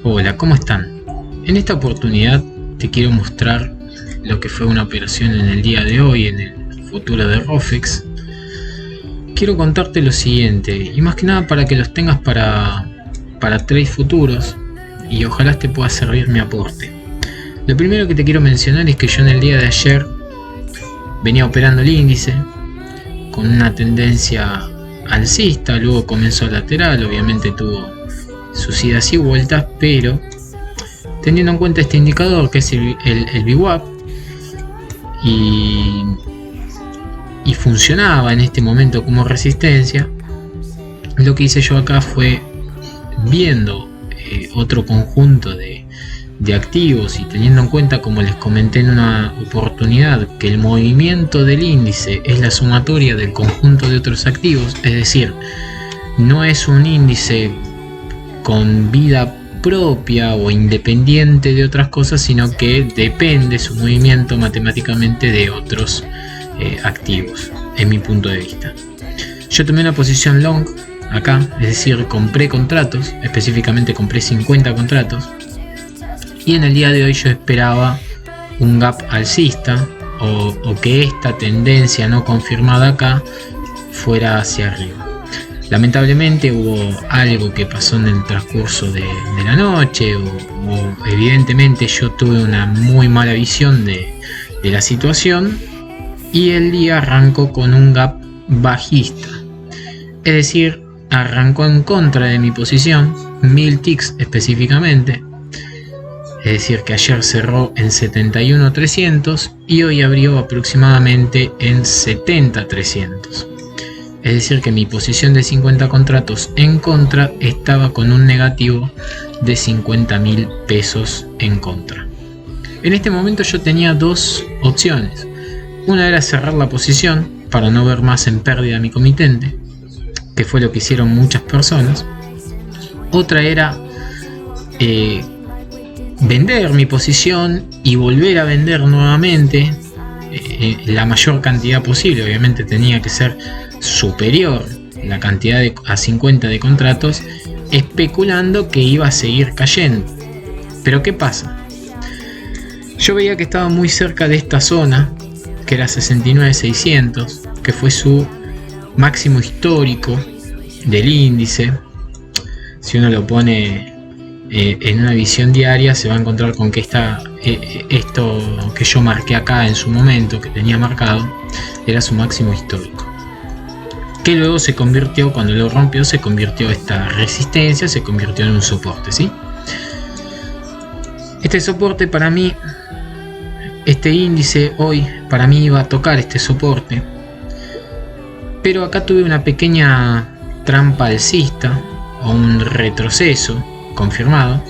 Hola, ¿cómo están? En esta oportunidad te quiero mostrar lo que fue una operación en el día de hoy en el futuro de Rofex. Quiero contarte lo siguiente, y más que nada para que los tengas para trades futuros y ojalá te pueda servir mi aporte. Lo primero que te quiero mencionar es que yo en el día de ayer venía operando el índice con una tendencia alcista, luego comenzó lateral, obviamente tuvo sus idas y vueltas, pero teniendo en cuenta este indicador que es el VWAP y funcionaba en este momento como resistencia, lo que hice yo acá fue, viendo otro conjunto de activos y teniendo en cuenta, como les comenté en una oportunidad, que el movimiento del índice es la sumatoria del conjunto de otros activos, es decir, no es un índice con vida propia o independiente de otras cosas, sino que depende su movimiento matemáticamente de otros activos, en mi punto de vista. Yo tomé una posición long acá, es decir, compré contratos, específicamente compré 50 contratos, y en el día de hoy yo esperaba un gap alcista o que esta tendencia no confirmada acá fuera hacia arriba. Lamentablemente hubo algo que pasó en el transcurso de la noche, o evidentemente yo tuve una muy mala visión de la situación, y el día arrancó con un gap bajista, es decir, arrancó en contra de mi posición, 1000 ticks específicamente, es decir que ayer cerró en 71.300 y hoy abrió aproximadamente en 70.300. Es decir que mi posición de 50 contratos en contra estaba con un negativo de 50.000 pesos en contra. En este momento yo tenía dos opciones. Una era cerrar la posición para no ver más en pérdida a mi comitente, que fue lo que hicieron muchas personas. Otra era vender mi posición y volver a vender nuevamente la mayor cantidad posible. Obviamente tenía que ser superior la cantidad a 50 de contratos, especulando que iba a seguir cayendo. Pero ¿qué pasa? Yo veía que estaba muy cerca de esta zona, que era 69.600, que fue su máximo histórico del índice. Si uno lo pone en una visión diaria, se va a encontrar con que esto que yo marqué acá en su momento, que tenía marcado, era su máximo histórico, que luego se convirtió, cuando lo rompió, se convirtió esta resistencia, se convirtió en un soporte, ¿sí? Este soporte para mí, este índice hoy para mí iba a tocar este soporte, pero acá tuve una pequeña trampa alcista o un retroceso confirmado,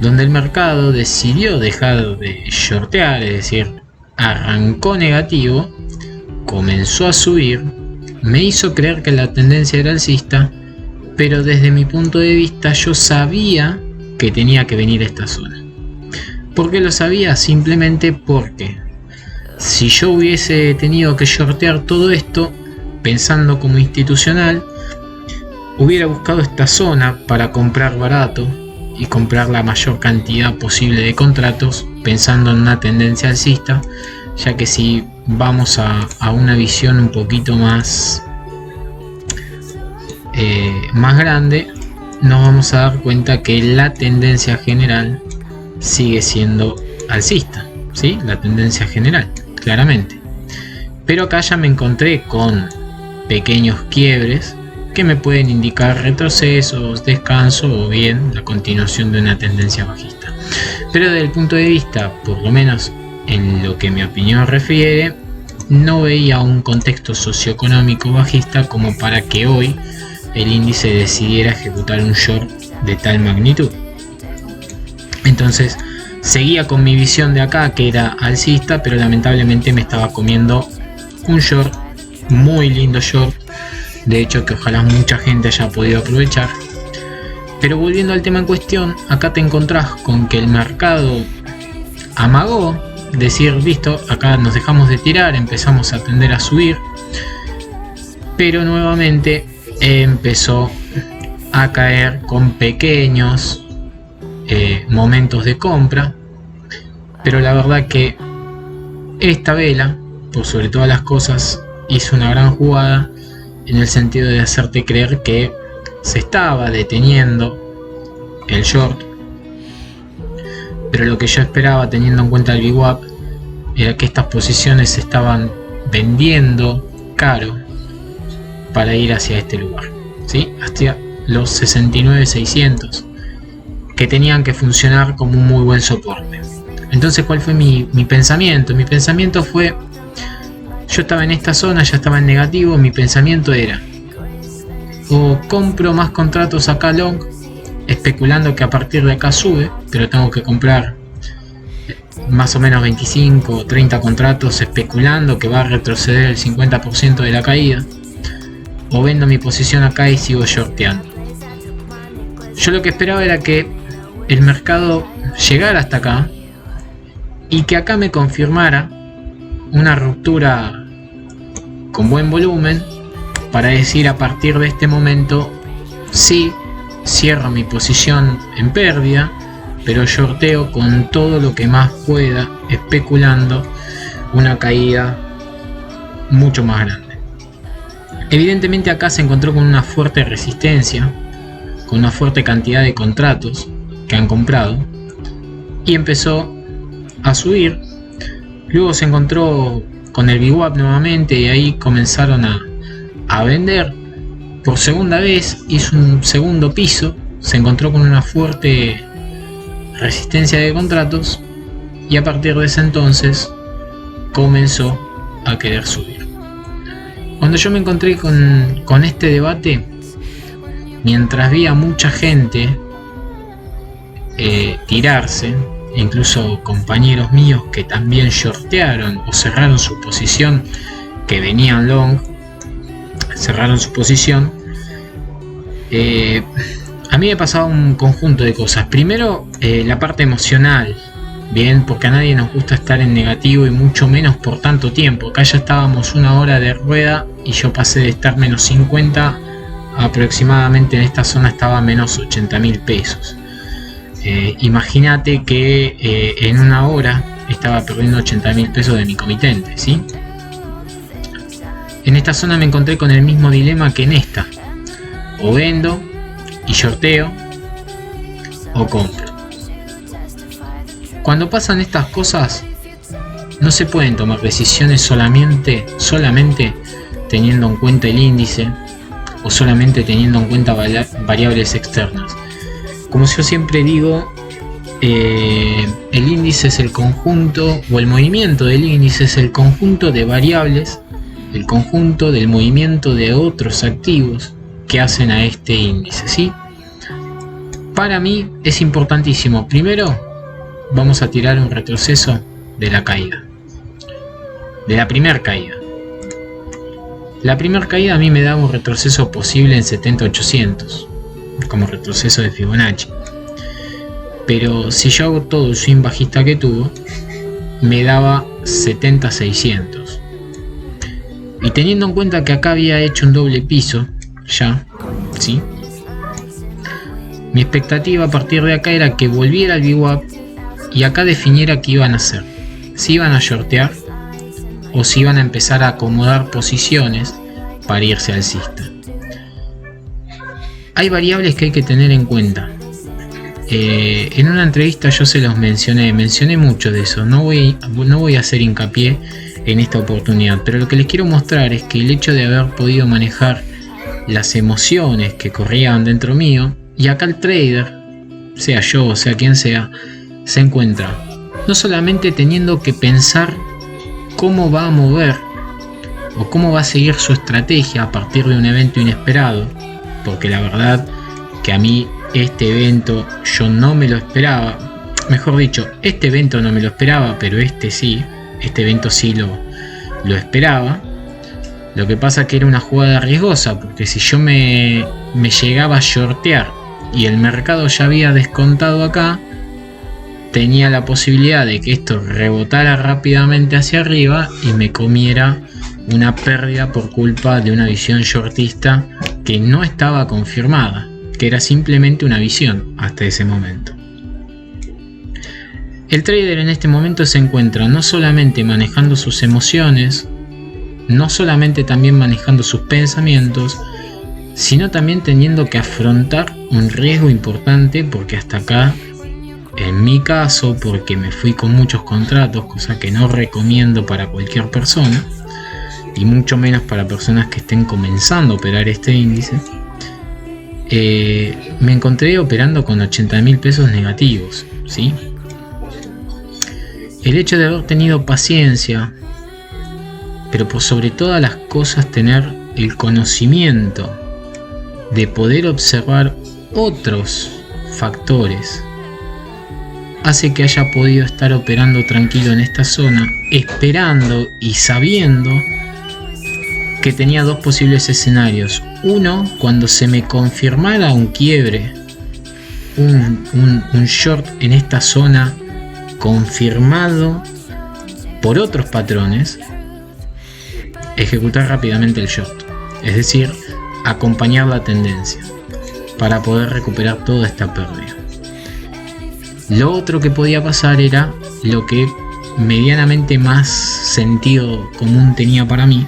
donde el mercado decidió dejar de shortear, es decir, arrancó negativo, comenzó a subir, me hizo creer que la tendencia era alcista, pero desde mi punto de vista yo sabía que tenía que venir a esta zona. ¿Por qué lo sabía? Simplemente porque si yo hubiese tenido que shortear todo esto, pensando como institucional, hubiera buscado esta zona para comprar barato y comprar la mayor cantidad posible de contratos, pensando en una tendencia alcista, ya que si vamos a una visión un poquito más grande, nos vamos a dar cuenta que la tendencia general sigue siendo alcista, ¿sí? La tendencia general, claramente. Pero acá ya me encontré con pequeños quiebres que me pueden indicar retrocesos, descanso o bien la continuación de una tendencia bajista. Pero desde el punto de vista, por lo menos en lo que mi opinión refiere, no veía un contexto socioeconómico bajista como para que hoy el índice decidiera ejecutar un short de tal magnitud. Entonces seguía con mi visión de acá, que era alcista, pero lamentablemente me estaba comiendo un short, muy lindo short, de hecho que ojalá mucha gente haya podido aprovechar. Pero volviendo al tema en cuestión, acá te encontrás con que el mercado amagó, decir listo, acá nos dejamos de tirar, empezamos a tender a subir, pero nuevamente empezó a caer con pequeños momentos de compra, pero la verdad que esta vela, por sobre todas las cosas, hizo una gran jugada en el sentido de hacerte creer que se estaba deteniendo el short, pero lo que yo esperaba, teniendo en cuenta el VWAP, era que estas posiciones se estaban vendiendo caro para ir hacia este lugar, ¿sí? Hacia los 69.600, que tenían que funcionar como un muy buen soporte. Entonces, ¿cuál fue mi pensamiento? Mi pensamiento fue, yo estaba en esta zona, ya estaba en negativo. Mi pensamiento era, o compro más contratos acá long, especulando que a partir de acá sube, pero tengo que comprar más o menos 25 o 30 contratos especulando que va a retroceder el 50% de la caída, o vendo mi posición acá y sigo shorteando. Yo lo que esperaba era que el mercado llegara hasta acá y que acá me confirmara una ruptura con buen volumen para decir, a partir de este momento sí, cierro mi posición en pérdida, pero shorteo con todo lo que más pueda, especulando una caída mucho más grande. Evidentemente acá se encontró con una fuerte resistencia, con una fuerte cantidad de contratos que han comprado, y empezó a subir. Luego se encontró con el VWAP nuevamente y ahí comenzaron a vender. Por segunda vez hizo un segundo piso, se encontró con una fuerte resistencia de contratos y a partir de ese entonces comenzó a querer subir. Cuando yo me encontré con este debate, mientras vi a mucha gente tirarse, incluso compañeros míos que también shortearon o cerraron su posición, que venían long, cerraron su posición, a mí me pasaba un conjunto de cosas. Primero, la parte emocional, bien, porque a nadie nos gusta estar en negativo y mucho menos por tanto tiempo. Acá ya estábamos una hora de rueda y yo pasé de estar menos 50 aproximadamente, en esta zona estaba menos 80.000 pesos. Imagínate que en una hora estaba perdiendo 80.000 pesos de mi comitente, ¿sí? En esta zona me encontré con el mismo dilema que en esta: o vendo y shorteo, o compro. Cuando pasan estas cosas, no se pueden tomar decisiones solamente teniendo en cuenta el índice, o solamente teniendo en cuenta variables externas. Como yo siempre digo, el índice es el conjunto, o el movimiento del índice es el conjunto de variables, el conjunto del movimiento de otros activos que hacen a este índice, ¿sí? Para mí es importantísimo. Primero vamos a tirar un retroceso de la caída, de la primera caída. La primera caída a mí me da un retroceso posible en 70.800 como retroceso de Fibonacci, pero si yo hago todo el swing bajista que tuvo, me daba 70.600. Y teniendo en cuenta que acá había hecho un doble piso ya, ¿sí? Mi expectativa a partir de acá era que volviera al VWAP y acá definiera qué iban a hacer, si iban a shortear o si iban a empezar a acomodar posiciones para irse alcista. Hay variables que hay que tener en cuenta. En una entrevista yo se los mencioné mucho de eso. No voy a hacer hincapié en esta oportunidad, pero lo que les quiero mostrar es que el hecho de haber podido manejar las emociones que corrían dentro mío, y acá el trader, sea yo o sea quien sea, se encuentra no solamente teniendo que pensar cómo va a mover o cómo va a seguir su estrategia a partir de un evento inesperado, porque la verdad que a mí este evento yo no me lo esperaba, mejor dicho, este evento no me lo esperaba, pero este evento sí lo esperaba. Lo que pasa que era una jugada riesgosa, porque si yo me llegaba a shortear y el mercado ya había descontado acá, tenía la posibilidad de que esto rebotara rápidamente hacia arriba y me comiera una pérdida por culpa de una visión shortista que no estaba confirmada, que era simplemente una visión hasta ese momento. El trader en este momento se encuentra no solamente manejando sus emociones, no solamente también manejando sus pensamientos, sino también teniendo que afrontar un riesgo importante, porque hasta acá, en mi caso, porque me fui con muchos contratos, cosa que no recomiendo para cualquier persona, y mucho menos para personas que estén comenzando a operar este índice, me encontré operando con 80.000 pesos negativos, ¿sí? El hecho de haber tenido paciencia, pero por sobre todas las cosas tener el conocimiento de poder observar otros factores, hace que haya podido estar operando tranquilo en esta zona, esperando y sabiendo que tenía dos posibles escenarios. Uno, cuando se me confirmara un quiebre, un short en esta zona confirmado por otros patrones, ejecutar rápidamente el short, es decir, acompañar la tendencia para poder recuperar toda esta pérdida. Lo otro que podía pasar era lo que medianamente más sentido común tenía para mí,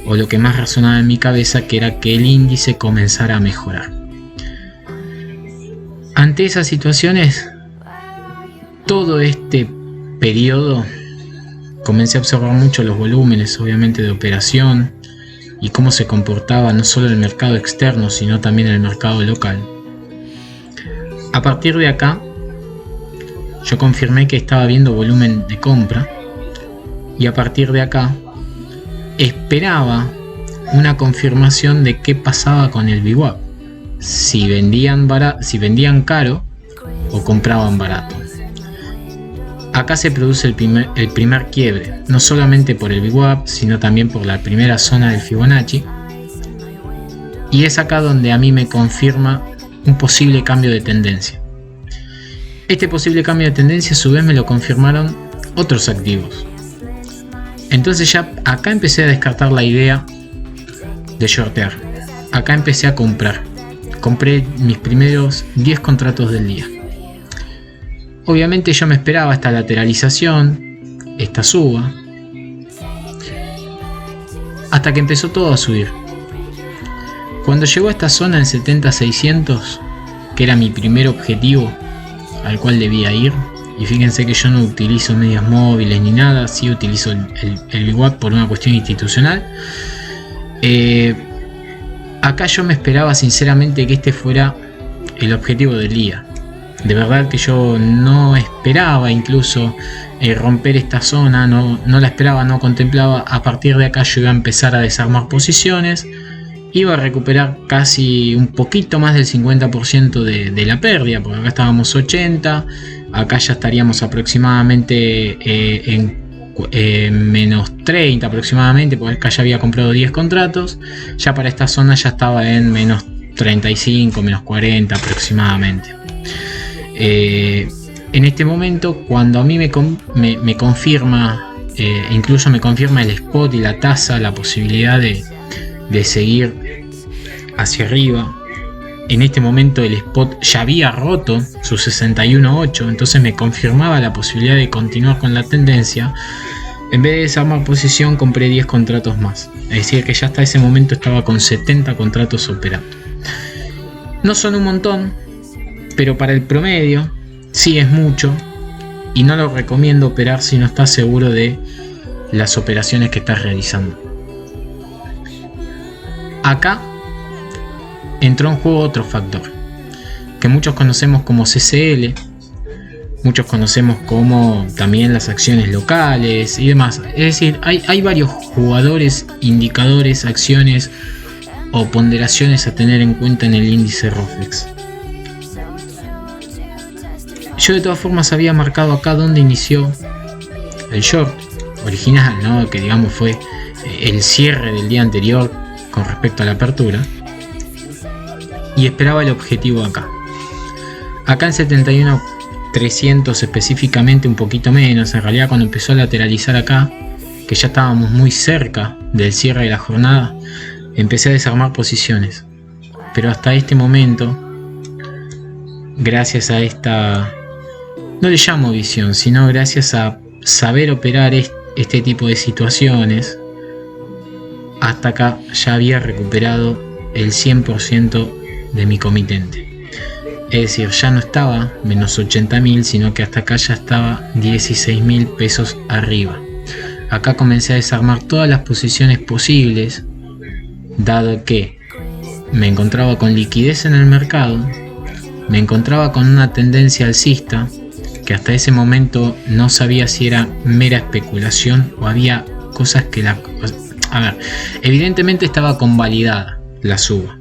o lo que más razonaba en mi cabeza, que era que el índice comenzara a mejorar. Ante esas situaciones, todo este periodo comencé a observar mucho los volúmenes, obviamente, de operación y cómo se comportaba no solo el mercado externo, sino también el mercado local. A partir de acá, yo confirmé que estaba viendo volumen de compra, y a partir de acá esperaba una confirmación de qué pasaba con el VWAP, si vendían caro o compraban barato. Acá se produce el primer quiebre, no solamente por el VWAP, sino también por la primera zona del Fibonacci, y es acá donde a mí me confirma un posible cambio de tendencia. Este posible cambio de tendencia a su vez me lo confirmaron otros activos. Entonces ya acá empecé a descartar la idea de shortear. Acá empecé a comprar. Compré mis primeros 10 contratos del día. Obviamente yo me esperaba esta lateralización, esta suba, hasta que empezó todo a subir. Cuando llegó a esta zona en 70.600, que era mi primer objetivo al cual debía ir, y fíjense que yo no utilizo medias móviles ni nada, sí utilizo el VWAP por una cuestión institucional. Acá yo me esperaba sinceramente que este fuera el objetivo del día. De verdad que yo no esperaba incluso romper esta zona, no la esperaba, no contemplaba. A partir de acá yo iba a empezar a desarmar posiciones, iba a recuperar casi un poquito más del 50% de la pérdida, porque acá estábamos 80, acá ya estaríamos aproximadamente en menos 30 aproximadamente, porque acá ya había comprado 10 contratos, ya para esta zona ya estaba en menos 35, menos 40 aproximadamente. En este momento, cuando a mí me confirma, incluso me confirma el spot y la tasa, la posibilidad de seguir hacia arriba, en este momento el spot ya había roto su 61.8, entonces me confirmaba la posibilidad de continuar con la tendencia. En vez de desarmar posición, compré 10 contratos más, es decir que ya hasta ese momento estaba con 70 contratos operando. No son un montón, pero para el promedio sí es mucho, y no lo recomiendo operar si no estás seguro de las operaciones que estás realizando. Acá entró en juego otro factor que muchos conocemos como CCL, muchos conocemos como también las acciones locales y demás. Es decir, hay varios jugadores, indicadores, acciones o ponderaciones a tener en cuenta en el índice ROFEX. Yo de todas formas había marcado acá donde inició el short original, ¿no? Que digamos fue el cierre del día anterior con respecto a la apertura, y esperaba el objetivo acá en 71.300 específicamente, un poquito menos. En realidad, cuando empezó a lateralizar acá, que ya estábamos muy cerca del cierre de la jornada, empecé a desarmar posiciones, pero hasta este momento, gracias a esta no le llamo visión, sino gracias a saber operar este tipo de situaciones, hasta acá ya había recuperado el 100% de mi comitente. Es decir, ya no estaba menos 80.000, sino que hasta acá ya estaba 16.000 pesos arriba. Acá comencé a desarmar todas las posiciones posibles, dado que me encontraba con liquidez en el mercado, me encontraba con una tendencia alcista, que hasta ese momento no sabía si era mera especulación o había cosas que evidentemente estaba convalidada la suba,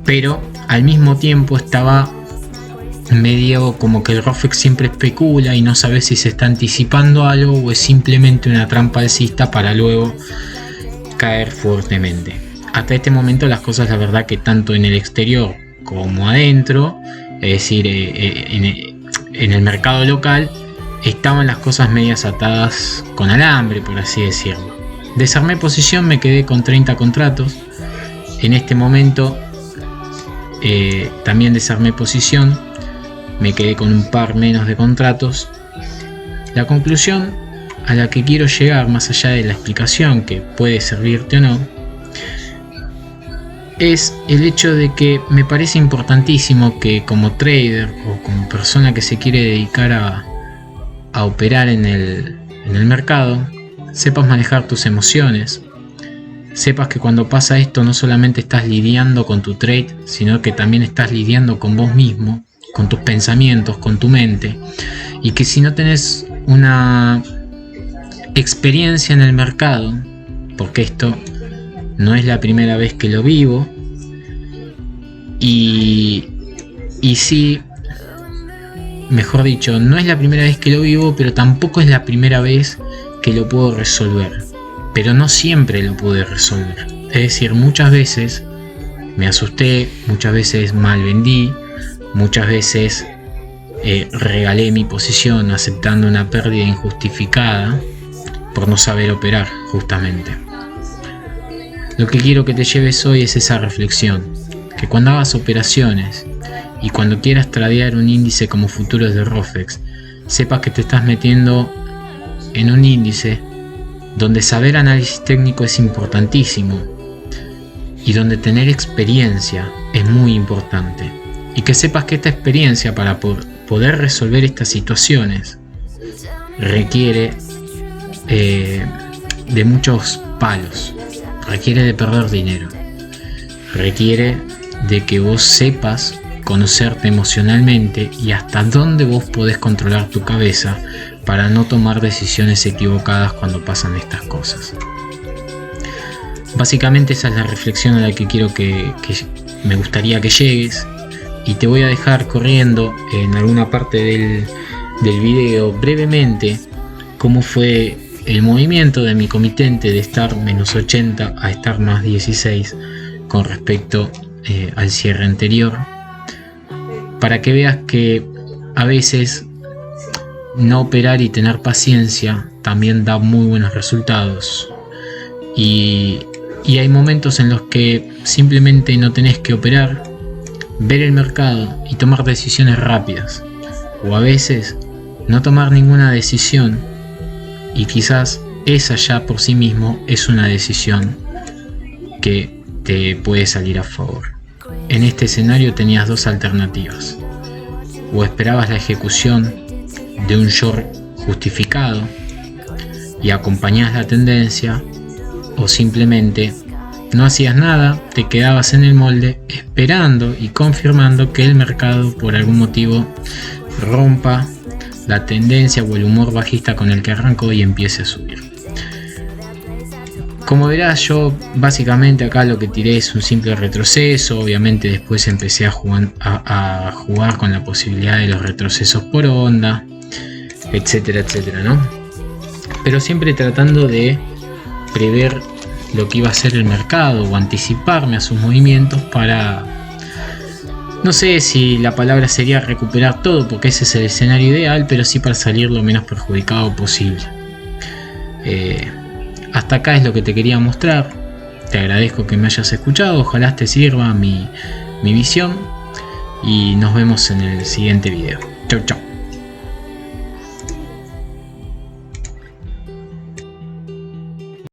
pero al mismo tiempo estaba medio como que el ROFEX siempre especula y no sabe si se está anticipando algo o es simplemente una trampa alcista para luego caer fuertemente. Hasta este momento las cosas, la verdad, que tanto en el exterior como adentro, es decir, en el mercado local, estaban las cosas medias atadas con alambre, por así decirlo. Desarmé posición, me quedé con 30 contratos. En este momento también desarmé posición, me quedé con un par menos de contratos. La conclusión a la que quiero llegar, más allá de la explicación que puede servirte o no, es el hecho de que me parece importantísimo que como trader o como persona que se quiere dedicar a operar en el mercado, sepas manejar tus emociones, sepas que cuando pasa esto no solamente estás lidiando con tu trade, sino que también estás lidiando con vos mismo, con tus pensamientos, con tu mente, y que si no tenés una experiencia en el mercado, porque esto no es la primera vez que lo vivo, y sí, mejor dicho, no es la primera vez que lo vivo, pero tampoco es la primera vez que lo puedo resolver, pero no siempre lo pude resolver. Es decir, muchas veces me asusté, muchas veces mal vendí, muchas veces regalé mi posición aceptando una pérdida injustificada por no saber operar, justamente. Lo que quiero que te lleves hoy es esa reflexión, que cuando hagas operaciones y cuando quieras tradear un índice como futuros de ROFEX, sepas que te estás metiendo en un índice donde saber análisis técnico es importantísimo y donde tener experiencia es muy importante, y que sepas que esta experiencia, para poder resolver estas situaciones, requiere de muchos palos, requiere de perder dinero, requiere de que vos sepas conocerte emocionalmente y hasta dónde vos podés controlar tu cabeza para no tomar decisiones equivocadas cuando pasan estas cosas. Básicamente esa es la reflexión a la que quiero que me gustaría que llegues, y te voy a dejar corriendo en alguna parte del video brevemente cómo fue el movimiento de mi comitente de estar menos 80 a estar más 16 con respecto al cierre anterior, para que veas que a veces no operar y tener paciencia también da muy buenos resultados, y hay momentos en los que simplemente no tenés que operar, ver el mercado y tomar decisiones rápidas, o a veces no tomar ninguna decisión y quizás esa ya por sí mismo es una decisión que te puede salir a favor. En este escenario tenías dos alternativas: o esperabas la ejecución de un short justificado y acompañás la tendencia, o simplemente no hacías nada, te quedabas en el molde esperando y confirmando que el mercado por algún motivo rompa la tendencia o el humor bajista con el que arrancó y empiece a subir. Como verás, yo básicamente acá lo que tiré es un simple retroceso. Obviamente después empecé a jugar con la posibilidad de los retrocesos por onda, etcétera, etcétera, ¿no? Pero siempre tratando de prever lo que iba a ser el mercado o anticiparme a sus movimientos para, no sé si la palabra sería recuperar todo, porque ese es el escenario ideal, pero sí para salir lo menos perjudicado posible. Hasta acá es lo que te quería mostrar. Te agradezco que me hayas escuchado, ojalá te sirva mi visión y nos vemos en el siguiente video. Chau chau.